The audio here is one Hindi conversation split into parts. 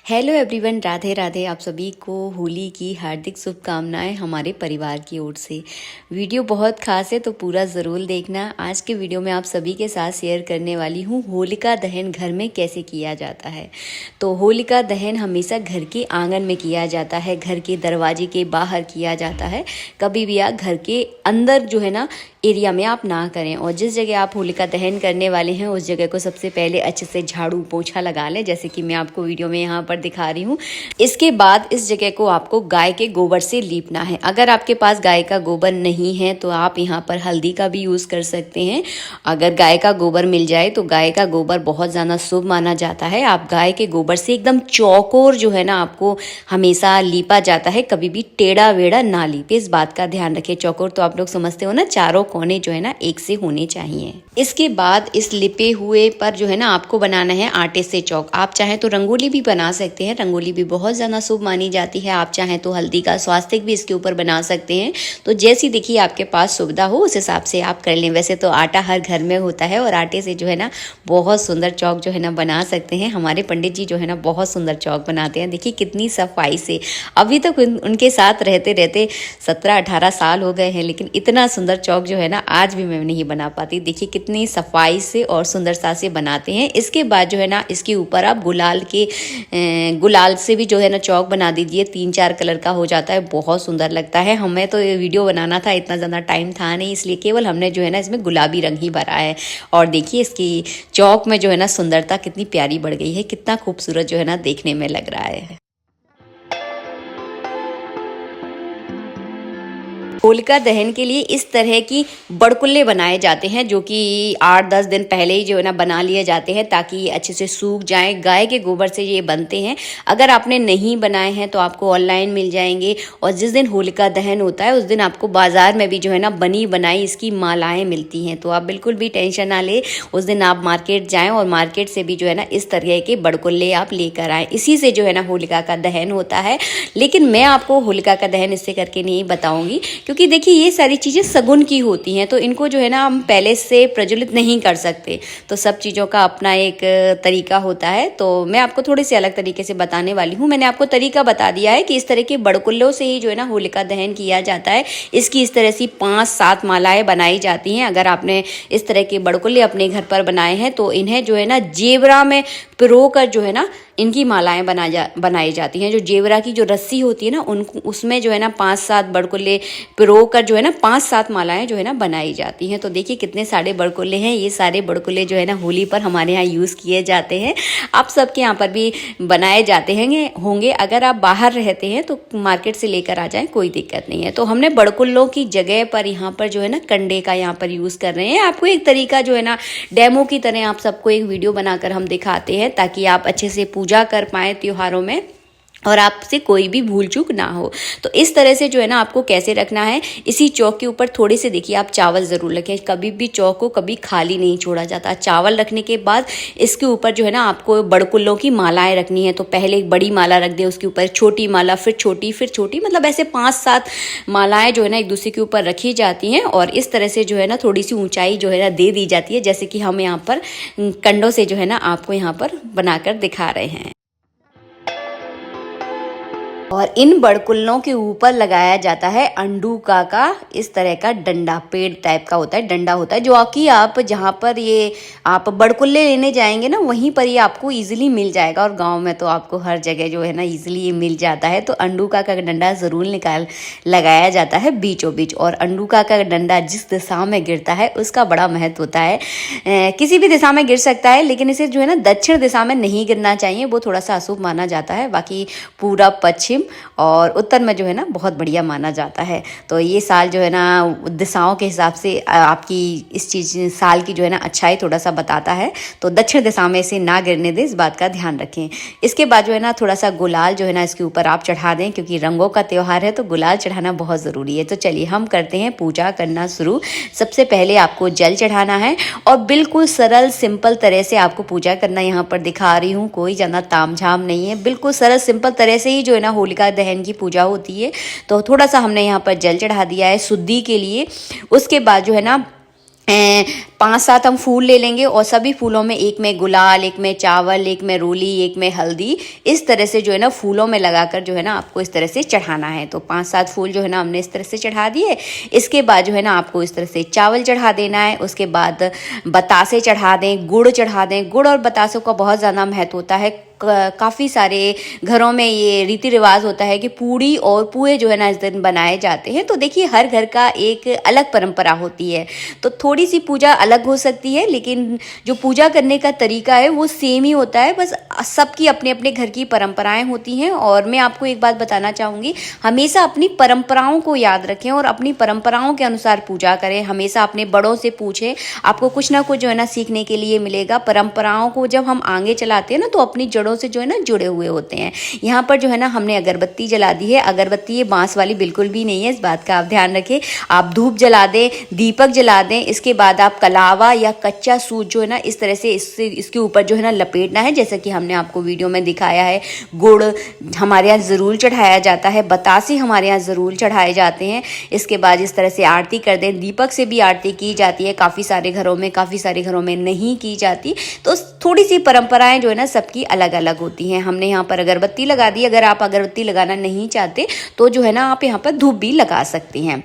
Hello everyone, Radhe Radhe. आप सभी को होली की हार्दिक शुभकामनाएं हमारे परिवार की ओर से। वीडियो बहुत खास है तो पूरा ज़रूर देखना। आज के वीडियो में आप सभी के साथ शेयर करने वाली हूँ होलिका दहन घर में कैसे किया जाता है। तो होलिका दहन हमेशा घर के आंगन में किया जाता है, घर के दरवाजे के बाहर किया जाता है। कभी भी आप घर के अंदर जो है ना एरिया में आप ना करें। और जिस जगह आप होलिका दहन करने वाले हैं उस जगह को सबसे पहले अच्छे से झाड़ू पोछा लगा लें, जैसे कि मैं आपको वीडियो में यहाँ पर दिखा रही हूँ। इसके बाद इस जगह को आपको गाय के गोबर से लीपना है। अगर आपके पास गाय का गोबर नहीं है तो आप यहाँ पर हल्दी का भी यूज़ कर सकते हैं। अगर गाय का गोबर मिल जाए तो गाय का गोबर बहुत ज़्यादा शुभ माना जाता है। आप गाय के गोबर से एकदम चौकोर जो है ना आपको हमेशा लीपा जाता है, कभी भी टेढ़ा वेढ़ा ना लीपे, इस बात का ध्यान रखें। चौकोर तो आप लोग समझते हो ना, चारों कोने जो है ना एक से होने चाहिए। इसके बाद इस लिपे हुए पर जो है ना आपको बनाना है आटे से चौक। आप चाहें तो रंगोली भी बना सकते हैं, रंगोली भी बहुत ज़्यादा शुभ मानी जाती है। आप चाहें तो हल्दी का स्वास्तिक भी इसके ऊपर बना सकते हैं। तो जैसी देखिए आपके पास सुविधा हो उस हिसाब से आप कर लें। वैसे तो आटा हर घर में होता है और आटे से जो है ना बहुत सुंदर चौक जो है ना बना सकते हैं। हमारे पंडित जी जो है ना बहुत सुंदर चौक बनाते हैं। देखिए कितनी सफाई से, अभी तक उनके साथ रहते रहते 17-18 साल हो गए हैं, लेकिन इतना सुंदर चौक जो है ना आज भी मैं नहीं बना पाती। देखिए कितनी सफाई से और सुंदरता से बनाते हैं। इसके बाद जो है ना इसके ऊपर आप गुलाल से भी जो है ना चौक बना दीजिए। 3-4 कलर का हो जाता है, बहुत सुंदर लगता है। हमें तो ये वीडियो बनाना था, इतना ज़्यादा टाइम था नहीं, इसलिए केवल हमने जो है ना इसमें गुलाबी रंग ही भरा है। और देखिए इसकी चौक में जो है ना सुंदरता कितनी प्यारी बढ़ गई है, कितना खूबसूरत जो है ना देखने में लग रहा है। होलिका दहन के लिए इस तरह की बड़कुल्ले बनाए जाते हैं, जो कि 8-10 दिन पहले ही जो है ना बना लिए जाते हैं ताकि ये अच्छे से सूख जाएं। गाय के गोबर से ये बनते हैं। अगर आपने नहीं बनाए हैं तो आपको ऑनलाइन मिल जाएंगे। और जिस दिन होलिका दहन होता है उस दिन आपको बाजार में भी जो है ना बनी बनाई इसकी मालाएं मिलती हैं। तो आप बिल्कुल भी टेंशन ना ले, उस दिन आप मार्केट जाएँ और मार्केट से भी जो है ना इस तरह के बड़कुल्ले आप लेकर आएँ। इसी से जो है ना होलिका का दहन होता है। लेकिन मैं आपको होलिका का दहन इससे करके नहीं बताऊँगी, क्योंकि देखिए ये सारी चीज़ें सगुन की होती हैं, तो इनको जो है ना हम पहले से प्रज्वलित नहीं कर सकते। तो सब चीज़ों का अपना एक तरीका होता है। तो मैं आपको थोड़ी सी अलग तरीके से बताने वाली हूँ। मैंने आपको तरीका बता दिया है कि इस तरह के बड़कुल्लों से ही जो है ना होलिका दहन किया जाता है। इसकी इस तरह से 5-7 मालाएं बनाई जाती हैं। अगर आपने इस तरह के बड़कुल्ले अपने घर पर बनाए हैं तो इन्हें जो है ना जेवरा में पिरो कर जो है ना इनकी मालाएं बनाई जाती हैं। जो जेवरा की जो रस्सी होती है ना उनको उसमें जो है ना 5-7 बड़कुल्ले पिरो कर जो है ना 5-7 मालाएं जो है ना बनाई जाती हैं। तो देखिए कितने सारे बड़कुल्ले हैं। ये सारे बड़कुल्ले जो है ना होली पर हमारे यहाँ यूज़ किए जाते हैं। आप सबके यहाँ पर भी बनाए जाते होंगे। अगर आप बाहर रहते हैं तो मार्केट से लेकर आ जाएं, कोई दिक्कत नहीं है। तो हमने बड़कुल्लों की जगह पर यहाँ पर जो है ना कंडे का यहाँ पर यूज़ कर रहे हैं। आपको एक तरीका जो है ना डेमो की तरह आप सबको एक वीडियो बनाकर हम दिखाते हैं ताकि आप अच्छे से पूजा कर पाएँ त्योहारों में और आपसे कोई भी भूल चूक ना हो। तो इस तरह से जो है ना आपको कैसे रखना है, इसी चौक के ऊपर थोड़े से देखिए आप चावल ज़रूर रखें। कभी भी चौक को कभी खाली नहीं छोड़ा जाता। चावल रखने के बाद इसके ऊपर जो है ना आपको बड़कुल्लों की मालाएं रखनी है। तो पहले एक बड़ी माला रख दे, उसके ऊपर छोटी माला, फिर छोटी, मतलब ऐसे 5-7 मालाएं जो है ना एक दूसरे के ऊपर रखी जाती हैं। और इस तरह से जो है ना थोड़ी सी ऊंचाई जो है ना दे दी जाती है, जैसे कि हम यहाँ पर कंडों से जो है ना आपको यहाँ पर बनाकर दिखा रहे हैं। और इन बड़कुल्लों के ऊपर लगाया जाता है अंडूका का इस तरह का डंडा, पेड़ टाइप का होता है, डंडा होता है, जो कि आप जहाँ पर ये आप बड़कुल्ले लेने जाएंगे ना वहीं पर ये आपको इजीली मिल जाएगा। और गांव में तो आपको हर जगह जो है ना इजीली ये मिल जाता है। तो अंडूका का डंडा ज़रूर लगाया जाता है बीचों बीच। और अंडूका का डंडा जिस दिशा में गिरता है उसका बड़ा महत्व होता है। किसी भी दिशा में गिर सकता है, लेकिन इसे जो है ना दक्षिण दिशा में नहीं गिरना चाहिए, वो थोड़ा सा अशुभ माना जाता है। बाकी पूरब, पश्चिम और उत्तर में जो है ना बहुत बढ़िया माना जाता है। तो ये साल जो है ना दिशाओं के हिसाब से आपकी इस चीज़ साल की जो है ना अच्छाई थोड़ा सा बताता है। तो दक्षिण दिशा में इसे ना गिरने दें, इस बात का ध्यान रखें। इसके बाद जो है ना थोड़ा सा गुलाल जो है ना इसके ऊपर आप चढ़ा दें, क्योंकि रंगों का त्यौहार है तो गुलाल चढ़ाना बहुत ज़रूरी है। तो चलिए हम करते हैं पूजा करना शुरू। सबसे पहले आपको जल चढ़ाना है और बिल्कुल सरल सिंपल तरह से आपको पूजा करना यहाँ पर दिखा रही हूँ। कोई ज़्यादा तामझाम नहीं है, बिल्कुल सरल सिंपल तरह से ही जो है ना होलिका दहन की पूजा होती है। तो थोड़ा सा हमने यहाँ पर जल चढ़ा दिया है शुद्धि के लिए। उसके बाद जो है ना 5-7 हम फूल ले लेंगे और सभी फूलों में एक में गुलाल, एक में चावल, एक में रोली, एक में हल्दी, इस तरह से जो है ना फूलों में लगाकर जो है ना आपको इस तरह से चढ़ाना है। तो 5-7 फूल जो है ना हमने इस तरह से चढ़ा दिए। इसके बाद जो है ना आपको इस तरह से चावल चढ़ा देना है। उसके बाद बतासे चढ़ा दें, गुड़ चढ़ा दें। गुड़ और बतासों का बहुत ज़्यादा महत्व होता है। काफ़ी सारे घरों में ये रीति रिवाज होता है कि पूड़ी और पुए जो है ना इस दिन बनाए जाते हैं। तो देखिए हर घर का एक अलग परंपरा होती है, तो थोड़ी सी पूजा अलग हो सकती है, लेकिन जो पूजा करने का तरीका है वो सेम ही होता है। बस सबकी अपने अपने घर की परंपराएं होती हैं। और मैं आपको एक बात बताना चाहूँगी, हमेशा अपनी परंपराओं को याद रखें और अपनी परंपराओं के अनुसार पूजा करें। हमेशा अपने बड़ों से पूछें, आपको कुछ ना कुछ जो है ना सीखने के लिए मिलेगा। परंपराओं को जब हम आगे चलाते हैं ना तो अपनी जड़ों से जो है ना जुड़े हुए होते हैं। यहाँ पर जो है ना हमने अगरबत्ती जला दी है। अगरबत्ती ये बांस वाली बिल्कुल भी नहीं है, इस बात का आप ध्यान रखें। आप धूप जला दें, दीपक जला दें। इसके बाद आप कलावा या कच्चा सूत जो है ना इस तरह से इसके ऊपर जो है ना लपेटना है, जैसा कि हमने आपको वीडियो में दिखाया है। गुड़ हमारे यहाँ ज़रूर चढ़ाया जाता है, बतासे हमारे यहाँ ज़रूर चढ़ाए जाते हैं। इसके बाद इस तरह से आरती कर दें। दीपक से भी आरती की जाती है, काफ़ी सारे घरों में नहीं की जाती। तो थोड़ी सी परंपराएं जो है ना सबकी अलग अलग होती हैं। हमने यहाँ पर अगरबत्ती लगा दी। अगर आप अगरबत्ती लगाना नहीं चाहते तो जो है ना आप यहाँ पर धूप भी लगा सकती हैं।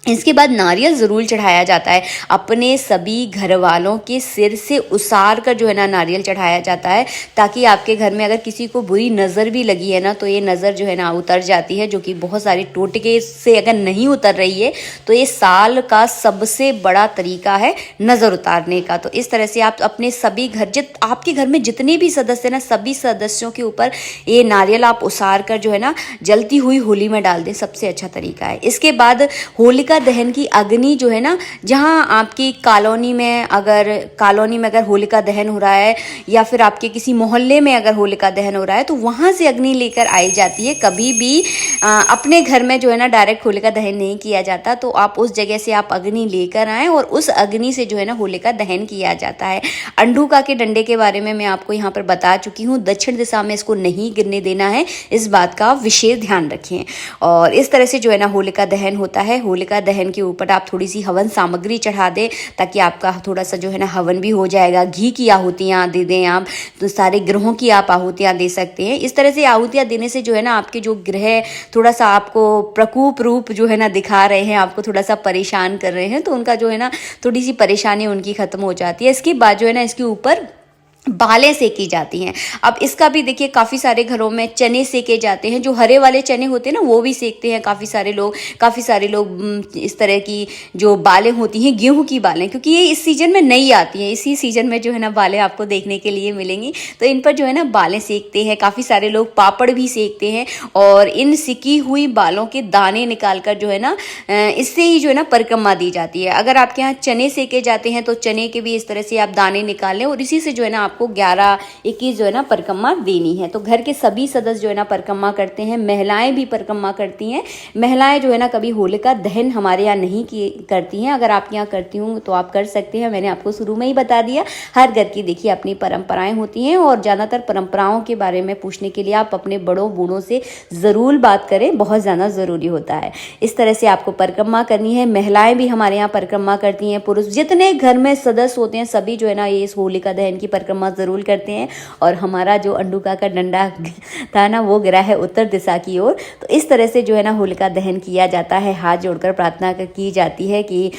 इसके बाद नारियल ज़रूर चढ़ाया जाता है। अपने सभी घर वालों के सिर से उसार कर जो है ना नारियल चढ़ाया जाता है, ताकि आपके घर में अगर किसी को बुरी नज़र भी लगी है ना तो ये नज़र जो है ना उतर जाती है, जो कि बहुत सारे टोटके से अगर नहीं उतर रही है तो ये साल का सबसे बड़ा तरीका है नज़र उतारने का। तो इस तरह से आप अपने सभी आपके घर में जितने भी सदस्य ना सभी सदस्यों के ऊपर ये नारियल आप उसार कर जो है ना जलती हुई होली में डाल दें, सबसे अच्छा तरीका है। इसके बाद होलिका दहन की अग्नि जो है ना, जहां आपकी कॉलोनी में अगर होलिका दहन हो रहा है या फिर आपके किसी मोहल्ले में अगर होलिका दहन हो रहा है तो वहां से अग्नि लेकर आई जाती है। कभी भी अपने घर में जो है ना डायरेक्ट होलिका दहन नहीं किया जाता, तो आप उस जगह से आप अग्नि लेकर आएँ और उस अग्नि से जो है ना होलिका दहन किया जाता है। अंडूका के डंडे के बारे में मैं आपको यहाँ पर बता चुकी हूँ। दक्षिण दिशा में इसको नहीं गिरने देना है, इस बात का विशेष ध्यान रखें। और इस तरह से जो है ना होलिका दहन होता है। होलिका दहन के ऊपर आप थोड़ी सी हवन सामग्री चढ़ा दें, ताकि आपका थोड़ा सा जो है ना हवन भी हो जाएगा। घी की आहुतियाँ दे दें आप, तो सारे ग्रहों की आप आहुतियाँ दे सकते हैं। इस तरह से आहुतियाँ देने से जो है ना आपके जो ग्रह थोड़ा सा आपको प्रकोप रूप जो है ना दिखा रहे हैं, आपको थोड़ा सा परेशान कर रहे हैं, तो उनका जो है ना थोड़ी सी परेशानी उनकी खत्म हो जाती है। इसके बाद जो है ना इसके ऊपर बालें सेकी जाती हैं। अब इसका भी देखिए काफ़ी सारे घरों में चने सेके जाते हैं, जो हरे वाले चने होते हैं ना वो भी सेकते हैं काफ़ी सारे लोग इस तरह की जो बालें होती हैं गेहूं की बालें, क्योंकि ये इस सीज़न में नहीं आती हैं। इसी सीज़न में जो है ना बालें आपको देखने के लिए मिलेंगी, तो इन पर जो है ना बालें सेकते हैं। काफ़ी सारे लोग पापड़ भी सेकते हैं और इन सिकी हुई बालों के दाने निकाल कर जो है ना इससे ही जो है ना परिक्रमा दी जाती है। अगर आपके यहाँ चने सेके जाते हैं तो चने के भी इस तरह से आप दाने निकाल लें और इसी से जो है ना को 11-21 जो है ना परिक्रमा देनी है। तो घर के सभी सदस्य जो है ना परिक्रमा करते हैं। महिलाएं भी परिक्रमा करती हैं। महिलाएं जो है ना कभी होलिका दहन हमारे यहाँ नहीं करती हैं। अगर आप यहाँ करती हूँ तो आप कर सकते हैं, मैंने आपको शुरू में ही बता दिया। हर घर की देखिए अपनी परंपराएं होती हैं और ज़्यादातर परंपराओं के बारे में पूछने के लिए आप अपने बड़ों बूढ़ों से ज़रूर बात करें, बहुत ज़्यादा ज़रूरी होता है। इस तरह से आपको परिक्रमा करनी है। महिलाएं भी हमारे यहाँ परिक्रमा करती हैं। पुरुष जितने घर में सदस्य होते हैं सभी जो है ना ये इस होलिका दहन की परिक्रमा जरूर करते हैं। और हमारा जो अंडूका का डंडा था ना वो गिरा है उत्तर दिशा की ओर। तो इस तरह से जो है ना होलिका दहन किया जाता है। हाथ जोड़कर प्रार्थना की जाती है कि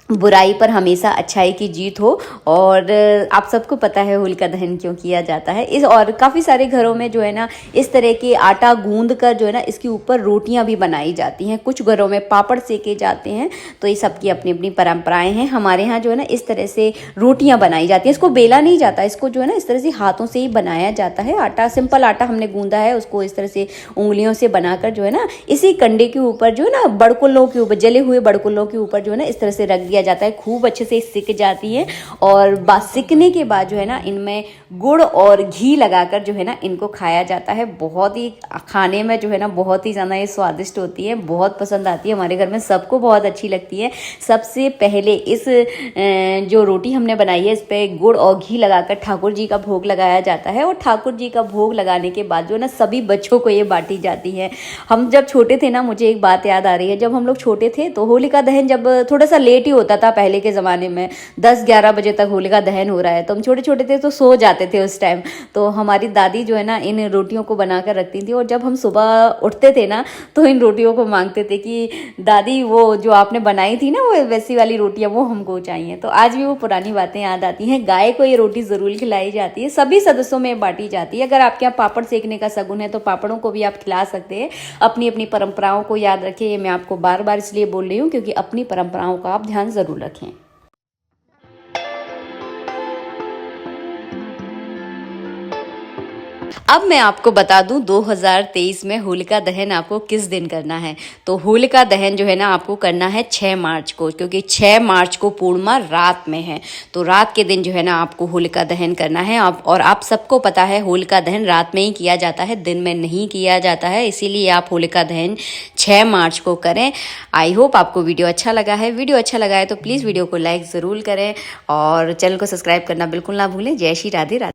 बुराई पर हमेशा अच्छाई की जीत हो। और आप सबको पता है होलिका दहन क्यों किया जाता है। और काफ़ी सारे घरों में जो है ना इस तरह के आटा गूंद कर जो है ना इसके ऊपर रोटियां भी बनाई जाती हैं। कुछ घरों में पापड़ सेके जाते हैं। तो ये सबकी अपनी अपनी परंपराएं हैं। हमारे यहाँ जो है ना इस तरह से रोटियां बनाई जाती हैं। इसको बेला नहीं जाता, इसको जो है ना इस तरह से हाथों से ही बनाया जाता है। आटा सिंपल आटा हमने गूंदा है, उसको इस तरह से उंगलियों से बनाकर जो है ना इसी कंडे के ऊपर जो है ना बड़कुल्लों के ऊपर, जले हुए बड़कुल्लों के ऊपर जो है ना इस तरह से रख दिया जाता है। खूब अच्छे से सिक जाती है। और सिकने के बाद जो है ना इनमें गुड़ और घी लगाकर जो है ना इनको खाया जाता है। बहुत ही खाने में जो है ना बहुत ही ज़्यादा ये स्वादिष्ट होती है, बहुत पसंद आती है। हमारे घर में सबको बहुत अच्छी लगती है। सबसे पहले इस जो रोटी हमने बनाई है इस पर गुड़ और घी लगाकर ठाकुर जी का भोग लगाया जाता है। और ठाकुर जी का भोग लगाने के बाद जो है ना सभी बच्चों को ये बांटी जाती है। हम जब छोटे थे ना, मुझे एक बात याद आ रही है, जब हम लोग छोटे थे तो होलिका दहन जब थोड़ा सा लेट ही होता होता था पहले के ज़माने में, 10-11 बजे तक होलिका दहन हो रहा है, तो हम छोटे छोटे थे तो सो जाते थे उस टाइम। तो हमारी दादी जो है ना इन रोटियों को बना कर रखती थी, और जब हम सुबह उठते थे ना तो इन रोटियों को मांगते थे कि दादी वो जो आपने बनाई थी ना वो वैसी वाली रोटियां वो हमको चाहिए। तो आज भी वो पुरानी बातें याद आती हैं। गाय को ये रोटी ज़रूर खिलाई जाती है, सभी सदस्यों में बांटी जाती है। अगर आपके यहाँ पापड़ सेकने का शगुन है तो पापड़ों को भी आप खिला सकते हैं। अपनी अपनी परंपराओं को याद रखें, ये मैं आपको बार बार इसलिए बोल रही हूँ क्योंकि अपनी परंपराओं का आप ध्यान ज़रूर रखें। अब मैं आपको बता दूं 2023 में होलिका दहन आपको किस दिन करना है। तो होलिका दहन जो है ना आपको करना है 6 मार्च को, क्योंकि 6 मार्च को पूर्णिमा रात में है। तो रात के दिन जो है ना आपको होलिका दहन करना है। और आप सबको पता है होलिका दहन रात में ही किया जाता है, दिन में नहीं किया जाता है, इसीलिए आप होलिका दहन 6 मार्च को करें। आई होप आपको वीडियो अच्छा लगा है। वीडियो अच्छा लगा है तो प्लीज़ वीडियो को लाइक ज़रूर करें और चैनल को सब्सक्राइब करना बिल्कुल ना भूलें। जय श्री राधे राधे।